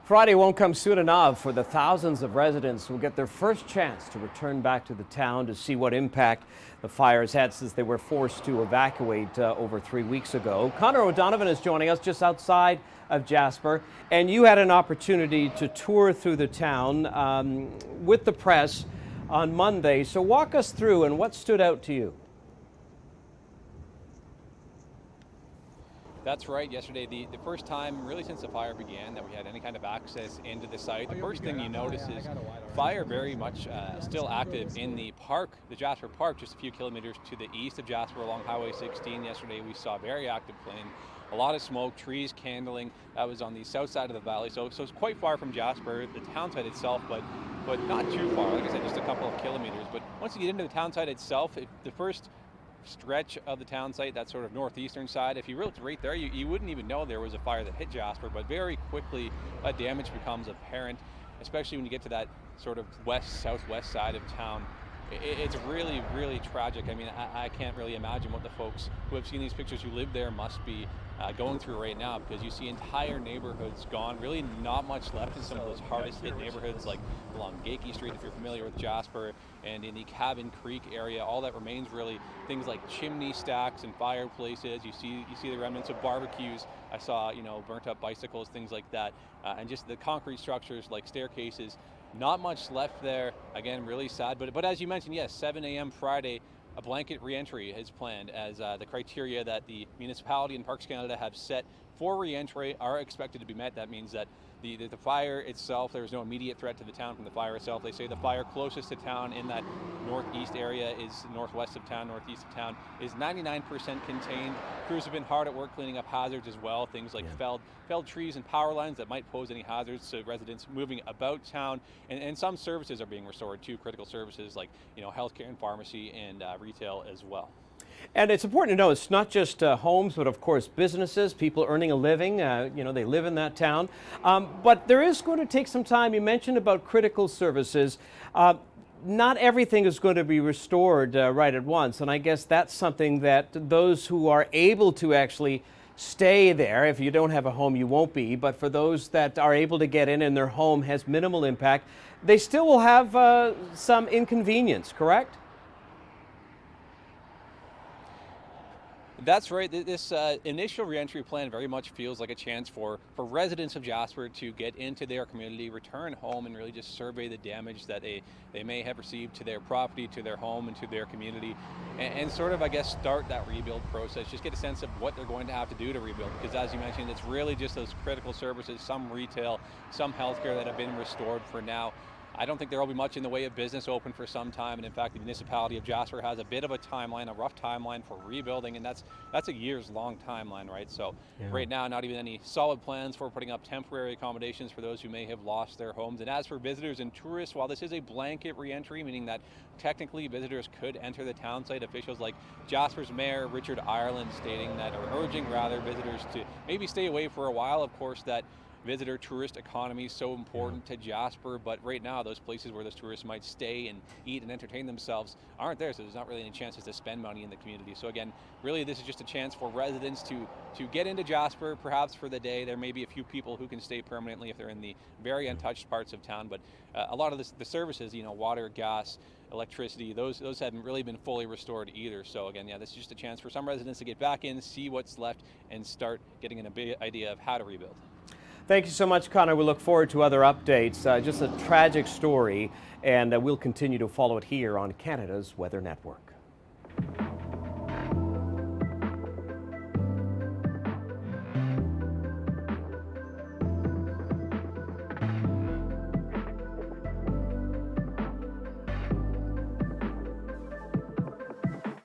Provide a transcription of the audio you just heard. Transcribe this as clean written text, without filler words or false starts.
Friday won't come soon enough for the thousands of residents who will get their first chance to return back to the town to see what impact the fires had since they were forced to evacuate over 3 weeks ago. Connor O'Donovan is joining us just outside of Jasper, and you had an opportunity to tour through the town with the press on Monday. So walk us through and what stood out to you. That's right. Yesterday, the first time really since the fire began that we had any kind of access into the site. The first thing you notice is fire very much still active in the park, the Jasper Park, just a few kilometers to the east of Jasper along Highway 16. Yesterday we saw very active flame, a lot of smoke, trees kindling. That was on the south side of the valley, so it's quite far from Jasper, the town site itself, but not too far. Like I said, just a couple of kilometers. But once you get into the town site itself, the first stretch of the town site, that sort of northeastern side, if you looked right there, you wouldn't even know there was a fire that hit Jasper, but very quickly damage becomes apparent, especially when you get to that sort of southwest side of town. It's really, really tragic. I mean, I can't really imagine what the folks who have seen these pictures who live there must be going through right now, because you see entire neighborhoods gone, really not much left in some of those hardest hit neighborhoods like along Gakey Street, if you're familiar with Jasper, and in the Cabin Creek area. All that remains really things like chimney stacks and fireplaces. You see the remnants of barbecues. I saw, burnt up bicycles, things like that, and just the concrete structures like staircases. Not much left there. Again, really sad. But as you mentioned, yes, 7 a.m. Friday, a blanket reentry is planned, as the criteria that the municipality and Parks Canada have set for reentry are expected to be met. That means that the fire itself, there's no immediate threat to the town from the fire itself. They say the fire closest to town in that northeast area is northwest of town, northeast of town, is 99% contained. Crews have been hard at work cleaning up hazards as well, things like felled trees and power lines that might pose any hazards to residents moving about town. And some services are being restored too, critical services like healthcare and pharmacy and retail as well. And it's important to know it's not just homes, but of course businesses, people earning a living. They live in that town. But there is going to take some time. You mentioned about critical services. Not everything is going to be restored right at once. And I guess that's something that those who are able to actually stay there, if you don't have a home, you won't be. But for those that are able to get in and their home has minimal impact, they still will have some inconvenience, correct? That's right. This initial reentry plan very much feels like a chance for residents of Jasper to get into their community, return home, and really just survey the damage that they may have received to their property, to their home, and to their community, and sort of, I guess, start that rebuild process. Just get a sense of what they're going to have to do to rebuild, because as you mentioned, it's really just those critical services, some retail, some healthcare that have been restored for now. I don't think there will be much in the way of business open for some time, and in fact the municipality of Jasper has a bit of a timeline, a rough timeline for rebuilding, and that's a years-long timeline, right? So right now, not even any solid plans for putting up temporary accommodations for those who may have lost their homes. And as for visitors and tourists, while this is a blanket reentry, meaning that technically visitors could enter the town site, officials like Jasper's Mayor Richard Ireland urging visitors to maybe stay away for a while. Of course, that visitor tourist economy is so important to Jasper, but right now those places where those tourists might stay and eat and entertain themselves aren't there, so there's not really any chances to spend money in the community. So again, really this is just a chance for residents to get into Jasper, perhaps for the day. There may be a few people who can stay permanently if they're in the very untouched parts of town, but a lot of the services, water, gas, electricity, those haven't really been fully restored either. So again, this is just a chance for some residents to get back in, see what's left, and start getting an idea of how to rebuild. Thank you so much, Connor. We look forward to other updates. Just a tragic story, and we'll continue to follow it here on Canada's Weather Network.